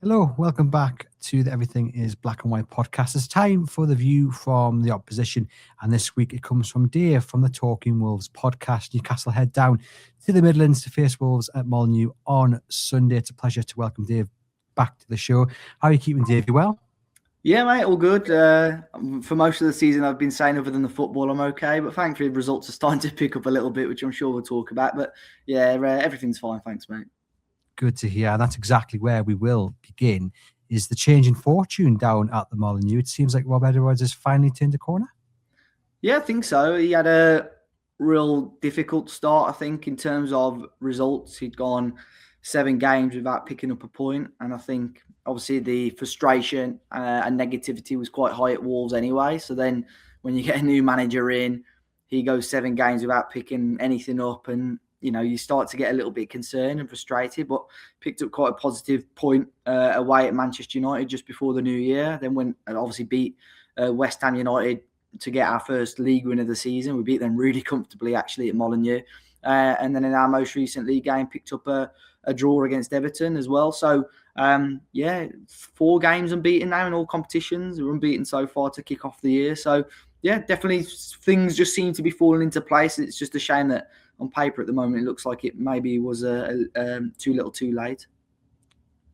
Hello, welcome back to the Everything is Black and White podcast. It's time for the view from the opposition, and this week it comes from Dave from the Talking Wolves podcast. Newcastle head down to the Midlands to face Wolves at Molineux on Sunday. It's a pleasure to welcome Dave back to the show. How are you keeping, Dave? You well? Yeah, mate, all good. For most of the season, I've been saying other than the football, I'm okay. But thankfully, the results are starting to pick up a little bit, which I'm sure we'll talk about. But yeah, everything's fine. Thanks, mate. Good to hear. And that's exactly where we will begin, is the change in fortune down at the Molineux. It seems like Rob Edwards has finally turned a corner. Yeah, I think so. He had a real difficult start, I think, in terms of results. He'd gone 7 games without picking up a point. And I think, obviously, the frustration and negativity was quite high at Wolves anyway. So then when you get a new manager in, he goes 7 games without picking anything up. And, you start to get a little bit concerned and frustrated, but picked up quite a positive point away at Manchester United just before the new year. Then went and obviously beat West Ham United to get our first league win of the season. We beat them really comfortably, actually, at Molineux. And then in our most recent league game, picked up a draw against Everton as well. So, 4 games unbeaten now in all competitions. We're unbeaten so far to kick off the year. So, yeah, definitely things just seem to be falling into place. It's just a shame that on paper at the moment it looks like it maybe was too little too late.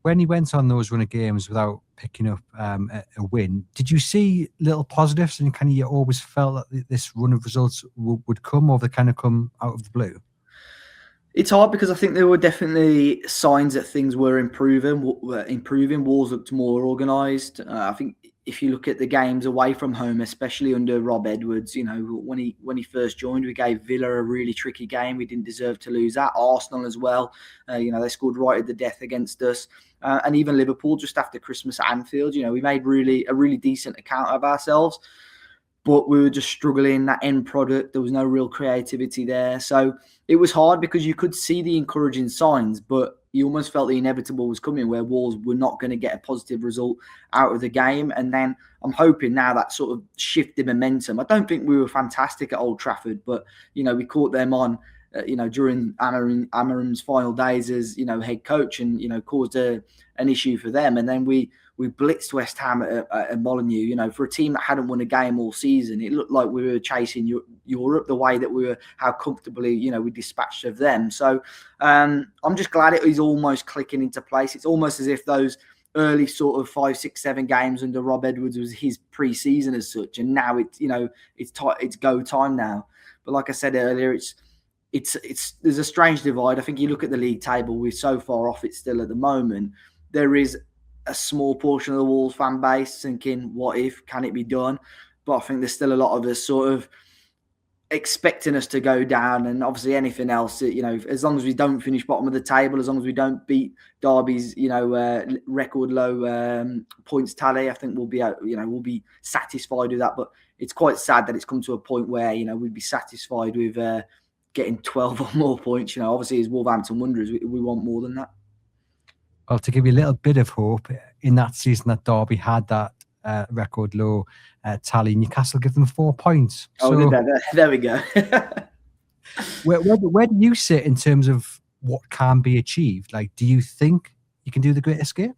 When he went on those run of games without picking up a win, did you see little positives, and kind of you always felt that this run of results would come, or they kind of come out of the blue? It's hard because I think there were definitely signs that things were improving. Wolves looked more organised. I think if you look at the games away from home, especially under Rob Edwards, when he first joined, we gave Villa a really tricky game. We didn't deserve to lose that. Arsenal as well. They scored right at the death against us. And even Liverpool just after Christmas at Anfield. We made a really decent account of ourselves. But we were just struggling, that end product. There was no real creativity there. So it was hard because you could see the encouraging signs, but you almost felt the inevitable was coming, where Wolves were not going to get a positive result out of the game. And then I'm hoping now that sort of shifted momentum. I don't think we were fantastic at Old Trafford, but, we caught them on, during Amarim's final days as, head coach, and, caused an issue for them. And then we blitzed West Ham at Molineux. For a team that hadn't won a game all season, it looked like we were chasing Europe, the way that how comfortably, we dispatched of them. So I'm just glad it is almost clicking into place. It's almost as if those early sort of 5, 6, 7 games under Rob Edwards was his pre-season as such, and now it's go time now. But like I said earlier, there's a strange divide. I think you look at the league table, we're so far off it still at the moment. There is a small portion of the Wolves fan base thinking, what if, can it be done? But I think there's still a lot of us sort of expecting us to go down, and obviously anything else, as long as we don't finish bottom of the table, as long as we don't beat Derby's, record low points tally, I think we'll be satisfied with that. But it's quite sad that it's come to a point where, we'd be satisfied with getting 12 or more points. Obviously as Wolverhampton Wanderers, we want more than that. Well, to give you a little bit of hope, in that season that Derby had that record low tally, Newcastle give them 4 points. There we go. where do you sit in terms of what can be achieved? Like, do you think you can do the Great Escape?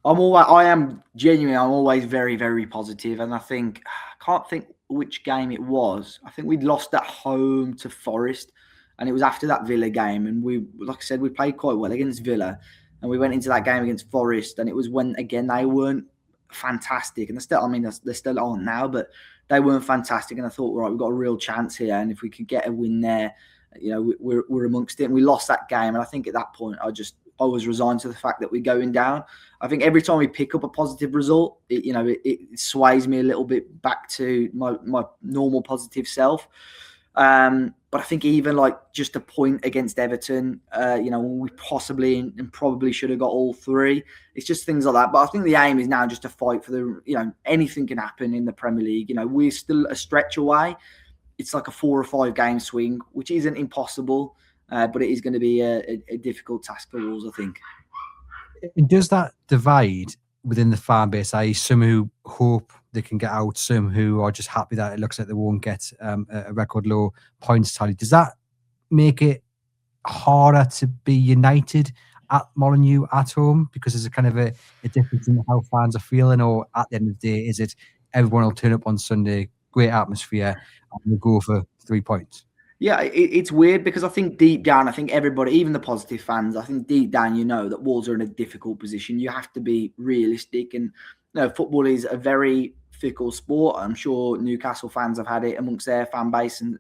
I'm always very, very positive, and I can't think which game it was. I think we'd lost at home to Forest, and it was after that Villa game, and like I said, we played quite well against Villa. And we went into that game against Forest, and it was when, again, they weren't fantastic. And they still aren't now, but they weren't fantastic. And I thought, right, we've got a real chance here. And if we could get a win there, we're amongst it. And we lost that game. And I think at that point, I was resigned to the fact that we're going down. I think every time we pick up a positive result, it sways me a little bit back to my normal positive self. But I think even like just a point against Everton, we possibly and probably should have got all 3. It's just things like that. But I think the aim is now just to fight for anything can happen in the Premier League. We're still a stretch away. It's like a 4 or 5 game swing, which isn't impossible, but it is going to be a difficult task for Wolves, I think. And does that divide within the fan base, i.e. some who hope they can get out, some who are just happy that it looks like they won't get a record low points tally, does that make it harder to be united at Molineux at home? Because there's a kind of a difference in how fans are feeling, or at the end of the day, is it everyone will turn up on Sunday, great atmosphere, and we'll go for 3 points? Yeah, it's weird because I think deep down, I think everybody, even the positive fans, I think deep down, you know that Wolves are in a difficult position. You have to be realistic, and football is a very fickle sport. I'm sure Newcastle fans have had it amongst their fan base and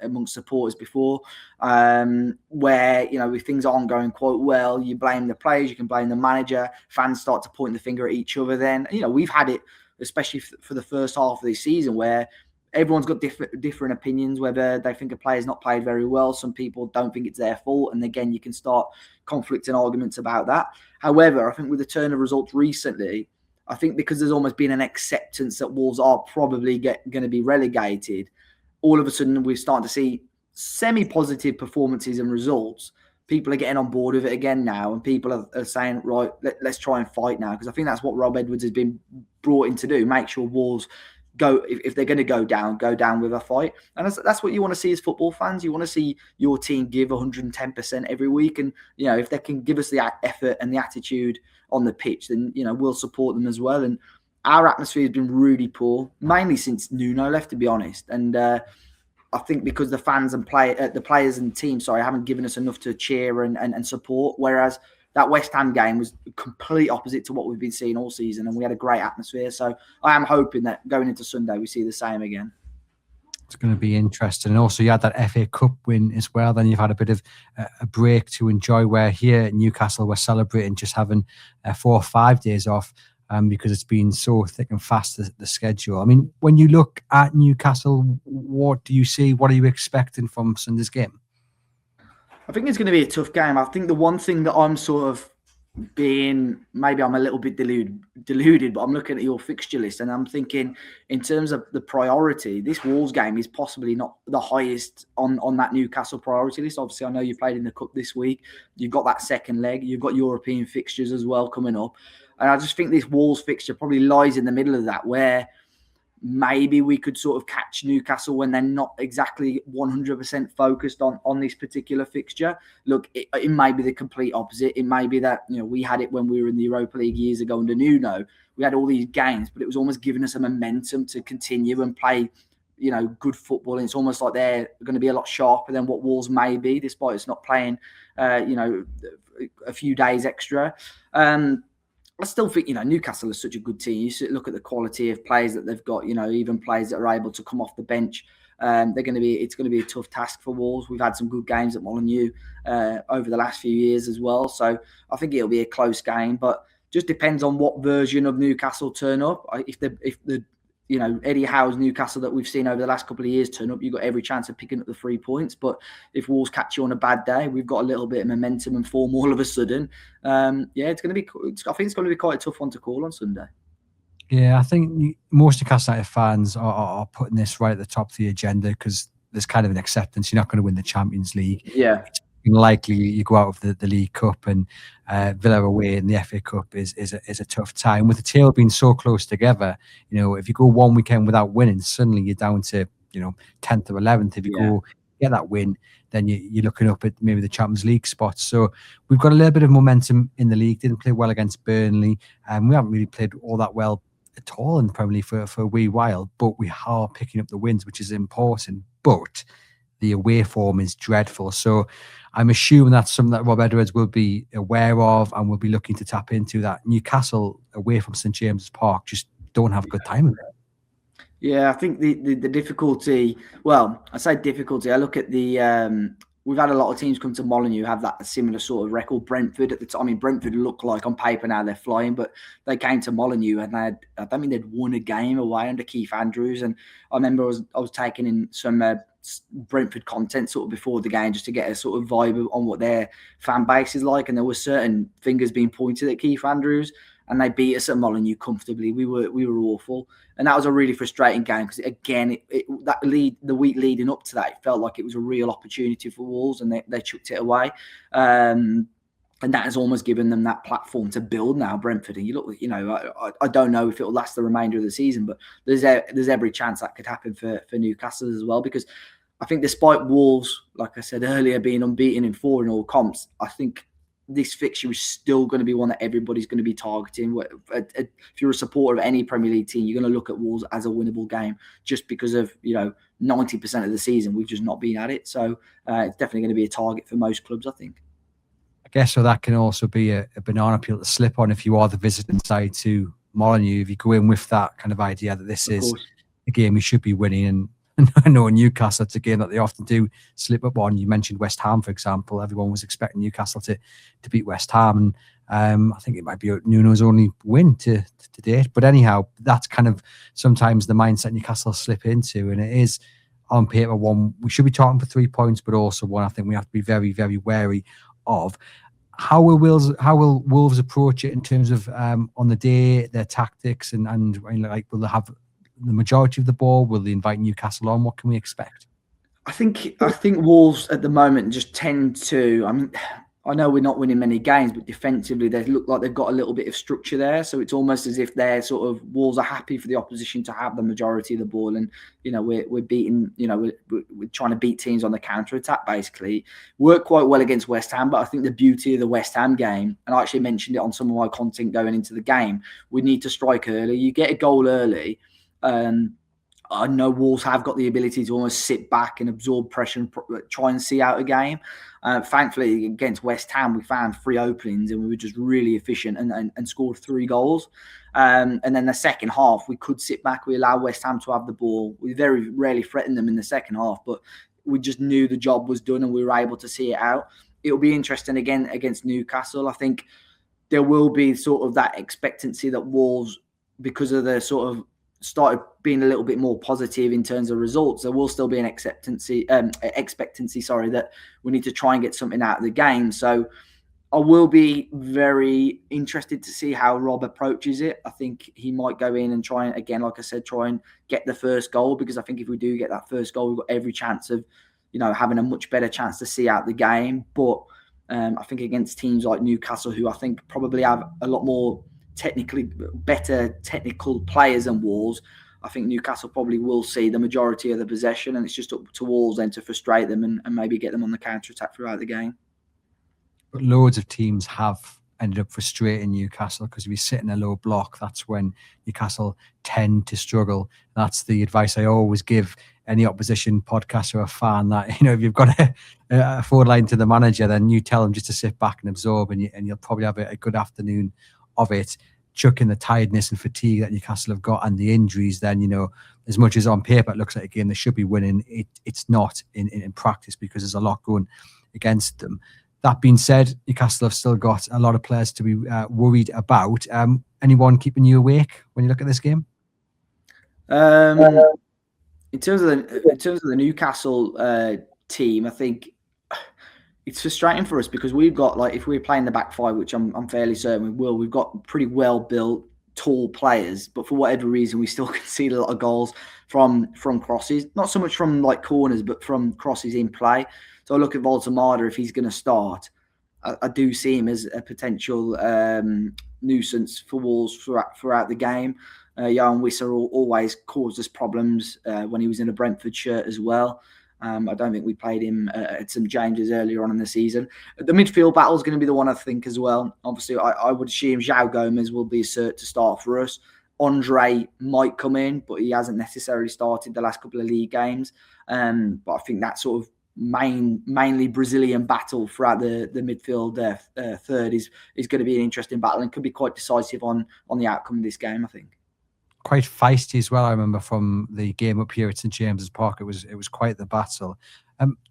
amongst supporters before, where if things aren't going quite well, you blame the players, you can blame the manager. Fans start to point the finger at each other. Then we've had it, especially for the first half of this season, where everyone's got different opinions, whether they think a player's not played very well. Some people don't think it's their fault. And again, you can start conflict and arguments about that. However, I think with the turn of results recently, I think because there's almost been an acceptance that Wolves are probably going to be relegated, all of a sudden we're starting to see semi-positive performances and results. People are getting on board with it again now, and people are saying, right, let's try and fight now. Because I think that's what Rob Edwards has been brought in to do, make sure Wolves go, if they're going to go down with a fight. And that's what you want to see as football fans. You want to see your team give 110% every week. And, if they can give us the effort and the attitude on the pitch, then, we'll support them as well. And our atmosphere has been really poor, mainly since Nuno left, to be honest. And I think because the fans and the players and teams, haven't given us enough to cheer and support. Whereas that West Ham game was complete opposite to what we've been seeing all season, and we had a great atmosphere. So I am hoping that going into Sunday, we see the same again. It's going to be interesting. And also, you had that FA Cup win as well. Then you've had a bit of a break to enjoy, where here at Newcastle, we're celebrating just having 4 or 5 days off because it's been so thick and fast, the schedule. I mean, when you look at Newcastle, what do you see? What are you expecting from Sunday's game? I think it's going to be a tough game. I think the one thing that I'm sort of maybe I'm a little bit deluded, but I'm looking at your fixture list and I'm thinking, in terms of the priority, this Wolves game is possibly not the highest on that Newcastle priority list. Obviously, I know you played in the Cup this week. You've got that second leg. You've got European fixtures as well coming up. And I just think this Wolves fixture probably lies in the middle of that, where maybe we could sort of catch Newcastle when they're not exactly 100% focused on this particular fixture. Look, it may be the complete opposite. It may be that, we had it when we were in the Europa League years ago under Nuno. We had all these games, but it was almost giving us a momentum to continue and play, good football. And it's almost like they're going to be a lot sharper than what Wolves may be, despite us not playing, a few days extra. I still think, Newcastle is such a good team. You look at the quality of players that they've got, even players that are able to come off the bench. It's going to be a tough task for Wolves. We've had some good games at Molineux over the last few years as well. So I think it'll be a close game, but just depends on what version of Newcastle turn up. If the Eddie Howe's Newcastle that we've seen over the last couple of years turn up, you've got every chance of picking up the 3 points. But if Wolves catch you on a bad day, we've got a little bit of momentum and form all of a sudden. It's going to be. I think it's going to be quite a tough one to call on Sunday. Yeah, I think most Newcastle United fans are putting this right at the top of the agenda because there's kind of an acceptance. You're not going to win the Champions League. Yeah. It's likely you go out of the League Cup, and Villa away in the FA Cup is a tough time. With the tail being so close together, if you go one weekend without winning, suddenly you're down to 10th or 11th. If you go get that win, then you're looking up at maybe the Champions League spots. So we've got a little bit of momentum in the league. Didn't play well against Burnley, and we haven't really played all that well at all in the Premier League for a wee while. But we are picking up the wins, which is important. But the away form is dreadful. So I'm assuming that's something that Rob Edwards will be aware of and will be looking to tap into. That Newcastle away from St James's Park just don't have a good time of it. Yeah, I think the difficulty, well, I say difficulty, I look at we've had a lot of teams come to Molineux have that similar sort of record. Brentford at the time, Brentford look like on paper now they're flying, but they came to Molineux and I don't think they'd won a game away under Keith Andrews. And I remember I was taking in some Brentford content sort of before the game just to get a sort of vibe on what their fan base is like, and there were certain fingers being pointed at Keith Andrews, and they beat us at Molineux comfortably. We were awful, and that was a really frustrating game because again, the week leading up to that, it felt like it was a real opportunity for Wolves, and they chucked it away. And that has almost given them that platform to build now, Brentford. And you look, I don't know if it will last the remainder of the season, but there's every chance that could happen for Newcastle as well. Because I think despite Wolves, like I said earlier, being unbeaten in 4 in all comps, I think this fixture is still going to be one that everybody's going to be targeting. If you're a supporter of any Premier League team, you're going to look at Wolves as a winnable game just because of 90% of the season we've just not been at it. So it's definitely going to be a target for most clubs, I think. I guess so that can also be a banana peel to slip on if you are the visiting side to Molineux. If you go in with that kind of idea that this is a game we should be winning, and I know in Newcastle it's a game that they often do slip up on. You mentioned West Ham, for example. Everyone was expecting Newcastle to beat West Ham, and I think it might be Nuno's only win to date. But anyhow, that's kind of sometimes the mindset Newcastle slip into, and it is on paper one we should be talking for 3 points, but also one I think we have to be very, very wary of. How will Wolves approach it in terms of on the day, their tactics, and like, will they have the majority of the ball? Will they invite Newcastle on? What can we expect? I think Wolves at the moment just tend to. I mean, I know we're not winning many games, but defensively they look like they've got a little bit of structure there. So it's almost as if they're sort of Wolves are happy for the opposition to have the majority of the ball, and we're beating. We're trying to beat teams on the counter attack. Basically, worked quite well against West Ham, but I think the beauty of the West Ham game, and I actually mentioned it on some of my content going into the game, we need to strike early. You get a goal early. I know Wolves have got the ability to almost sit back and absorb pressure and try and see out a game. Thankfully, against West Ham, we found 3 openings and we were just really efficient and scored 3 goals. And then the second half, we could sit back. We allowed West Ham to have the ball. We very rarely threatened them in the second half, but we just knew the job was done and we were able to see it out. It'll be interesting again against Newcastle. I think there will be sort of that expectancy that Wolves, because of the sort of started being a little bit more positive in terms of results, there will still be an expectancy, that we need to try and get something out of the game. So I will be very interested to see how Rob approaches it. I think he might go in and try and, again, like I said, try and get the first goal, because I think if we do get that first goal, we've got every chance of, having a much better chance to see out the game. But I think against teams like Newcastle, who I think probably have a lot more better technical players than Wolves, I think Newcastle probably will see the majority of the possession, and it's just up to Wolves then to frustrate them and maybe get them on the counter-attack throughout the game. But loads of teams have ended up frustrating Newcastle, because if you sit in a low block, that's when Newcastle tend to struggle. That's the advice I always give any opposition podcast or a fan, that if you've got a forward line to the manager, then you tell them just to sit back and absorb, and you'll probably have a good afternoon of it. Chuck in the tiredness and fatigue that Newcastle have got and the injuries, then as much as on paper it looks like a game they should be winning, it's not in practice, because there's a lot going against them. That being said, Newcastle have still got a lot of players to be worried about. Anyone keeping you awake when you look at this game? In terms of the Newcastle team, I think it's frustrating for us, because we've got, like, if we're playing the back 5, which I'm fairly certain we will, we've got pretty well built, tall players, but for whatever reason we still concede a lot of goals from crosses, not so much from like corners, but from crosses in play. So I look at Voltemada, if he's going to start, I do see him as a potential nuisance for Wolves throughout the game. Johan Wissa always caused us problems when he was in a Brentford shirt as well. I don't think we played him at St James's earlier on in the season. The midfield battle is going to be the one, I think, as well. Obviously, I would assume João Gomes will be cert to start for us. Andre might come in, but he hasn't necessarily started the last couple of league games. But I think that sort of mainly Brazilian battle throughout the midfield third is going to be an interesting battle, and could be quite decisive on the outcome of this game, I think. Quite feisty as well. I remember from the game up here at St James's Park, it was quite the battle.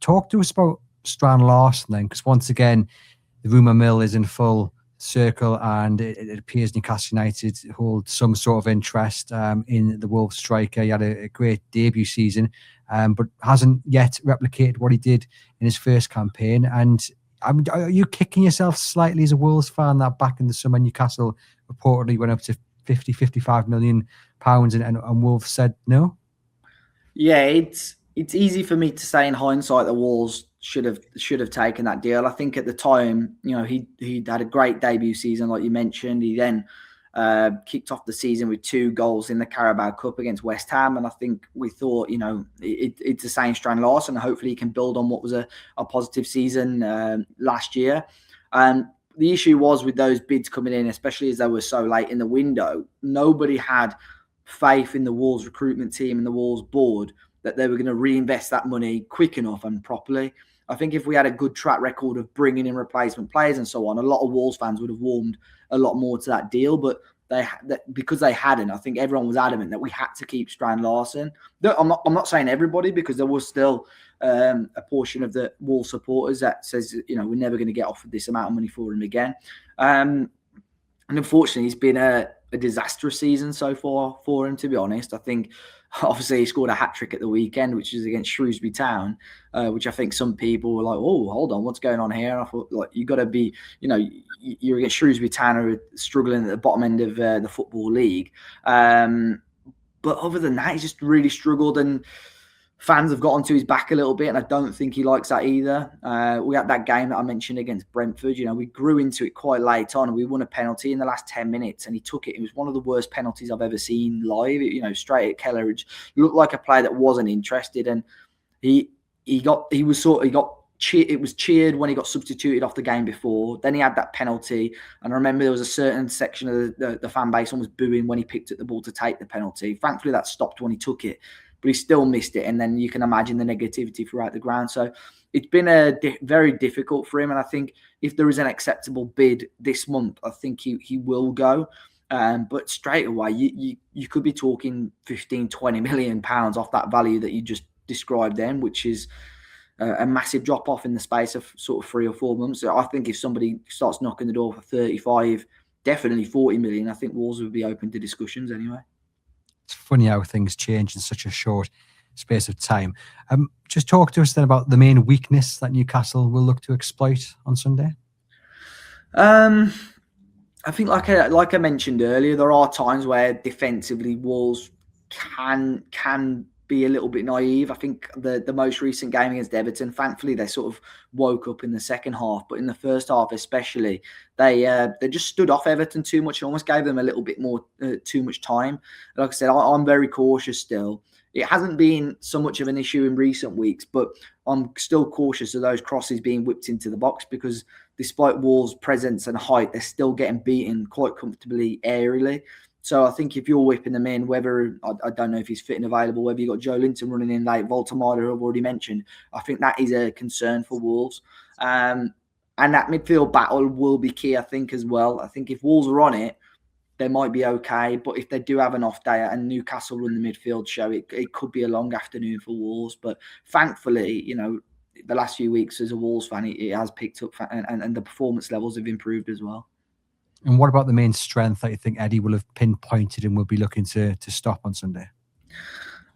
Talk to us about Strand Larsen then, because once again, the rumour mill is in full circle, and it appears Newcastle United hold some sort of interest in the Wolves striker. He had a great debut season, but hasn't yet replicated what he did in his first campaign. And are you kicking yourself slightly as a Wolves fan that back in the summer Newcastle reportedly went up to 50-55 million pounds and Wolves said no? Yeah, it's easy for me to say in hindsight that Wolves should have taken that deal. I think at the time, he had a great debut season, like you mentioned. He then kicked off the season with 2 goals in the Carabao Cup against West Ham, and I think we thought, it's the same Strand Larsen, and hopefully he can build on what was a positive season last year. the issue was with those bids coming in, especially as they were so late in the window, nobody had faith in the Wolves recruitment team and the Wolves board that they were going to reinvest that money quick enough and properly. I think if we had a good track record of bringing in replacement players and so on, a lot of Wolves fans would have warmed a lot more to that deal. But because they hadn't, I think everyone was adamant that we had to keep Strand Larsen. I'm not saying everybody, because there was still a portion of the Wolves supporters that says, we're never going to get offered this amount of money for him again. And unfortunately, it's been a disastrous season so far for him, to be honest. I think, obviously, he scored a hat-trick at the weekend, which is against Shrewsbury Town, which I think some people were like, oh, hold on, what's going on here? And I thought, like, you got to be, you're against Shrewsbury Town, who are struggling at the bottom end of the Football League. But other than that, he's just really struggled, and fans have got onto his back a little bit, and I don't think he likes that either. We had that game that I mentioned against Brentford. We grew into it quite late on, and we won a penalty in the last 10 minutes, and he took it. It was one of the worst penalties I've ever seen live. Straight at Kelleridge. Looked like a player that wasn't interested, and it was cheered when he got substituted off the game before. Then he had that penalty, and I remember there was a certain section of the fan base almost booing when he picked up the ball to take the penalty. Thankfully, that stopped when he took it, but he still missed it. And then you can imagine the negativity throughout the ground. So it's been very difficult for him. And I think if there is an acceptable bid this month, I think he will go. But straight away, you could be talking 15, 20 million pounds off that value that you just described then, which is a massive drop off in the space of sort of 3 or 4 months. So I think if somebody starts knocking the door for 35, definitely 40 million, I think Wolves would be open to discussions anyway. It's funny how things change in such a short space of time. Just talk to us then about the main weakness that Newcastle will look to exploit on Sunday. I think, like I mentioned earlier, there are times where defensively Wolves can be a little bit naive. I think the most recent game against Everton, thankfully, they sort of woke up in the second half. But in the first half especially, they just stood off Everton too much and almost gave them a little bit more too much time. Like I said, I'm very cautious still. It hasn't been so much of an issue in recent weeks, but I'm still cautious of those crosses being whipped into the box, because despite Wolves' presence and height, they're still getting beaten quite comfortably aerially. So I think if you're whipping them in, whether, I don't know if he's fit and available, whether you've got Joe Linton running in late, Voltamada, who I've already mentioned, I think that is a concern for Wolves. And that midfield battle will be key, I think, as well. I think if Wolves are on it, they might be okay. But if they do have an off day and Newcastle run the midfield show, it could be a long afternoon for Wolves. But thankfully, the last few weeks as a Wolves fan, it has picked up, and the performance levels have improved as well. And what about the main strength that you think Eddie will have pinpointed and will be looking to stop on Sunday?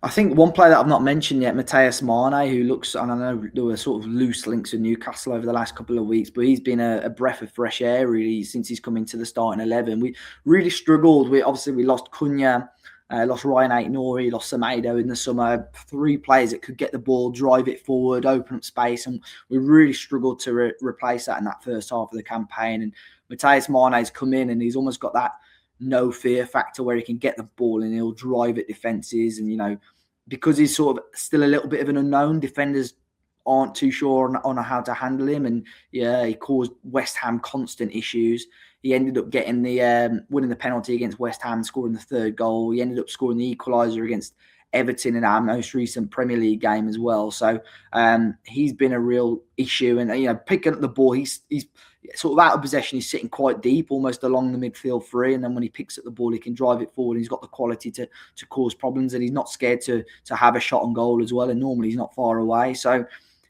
I think one player that I've not mentioned yet, Matheus Mane, who looks, and I know there were sort of loose links with Newcastle over the last couple of weeks, but he's been a breath of fresh air really since he's come into the starting 11. We really struggled. We lost Cunha, lost Ryan Aït-Nouri, lost Semedo in the summer. 3 players that could get the ball, drive it forward, open up space, and we really struggled to replace that in that first half of the campaign. And Matheus Mane's come in and he's almost got that no fear factor where he can get the ball and he'll drive at defences. And, because he's sort of still a little bit of an unknown, defenders aren't too sure on how to handle him. And yeah, he caused West Ham constant issues. He ended up getting winning the penalty against West Ham, scoring the 3rd goal. He ended up scoring the equaliser against Everton in our most recent Premier League game as well. So he's been a real issue. And, picking up the ball, he's sort of out of possession. He's sitting quite deep, almost along the midfield 3. And then when he picks up the ball, he can drive it forward. He's got the quality to cause problems, and he's not scared to have a shot on goal as well. And normally he's not far away. So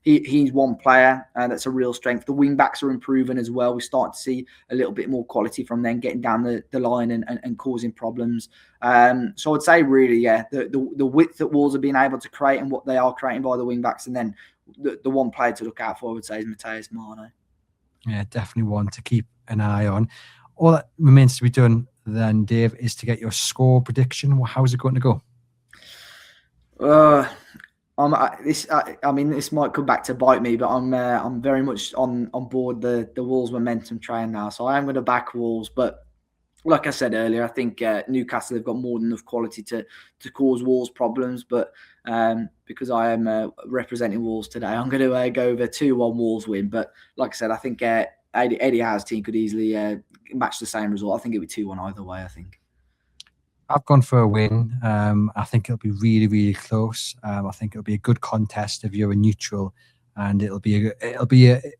he's one player that's a real strength. The wing backs are improving as well. We start to see a little bit more quality from them getting down the line and causing problems. So I'd say really, yeah, the width that Wolves have been able to create and what they are creating by the wing backs, and then the one player to look out for, I would say, is Matheus Mane. Yeah, definitely one to keep an eye on. All that remains to be done then, Dave, is to get your score prediction. How's it going to go? This might come back to bite me, but I'm very much on board the Wolves momentum train now. So I am going to back Wolves, but like I said earlier, I think Newcastle have got more than enough quality to cause Wolves problems. But because I am representing Wolves today, I'm going to go over 2-1 Wolves win. But like I said, I think Eddie Howe's team could easily match the same result. I think it'll be 2-1 either way, I think. I've gone for a win. I think it'll be really, really close. I think it'll be a good contest if you're a neutral, and it'll be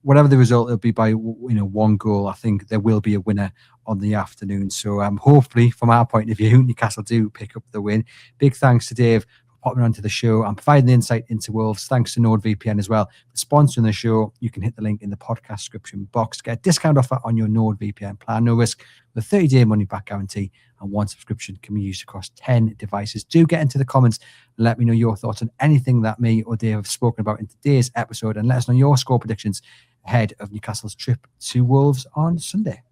whatever the result, it'll be by 1 goal. I think there will be a winner on the afternoon. So hopefully, from our point of view, Newcastle do pick up the win. Big thanks to Dave for popping onto the show and providing the insight into Wolves. Thanks to NordVPN as well for sponsoring the show. You can hit the link in the podcast description box. Get a discount offer on your NordVPN plan. No risk with a 30-day money-back guarantee. And 1 subscription can be used across 10 devices. Do get into the comments and let me know your thoughts on anything that me or Dave have spoken about in today's episode, and let us know your score predictions ahead of Newcastle's trip to Wolves on Sunday.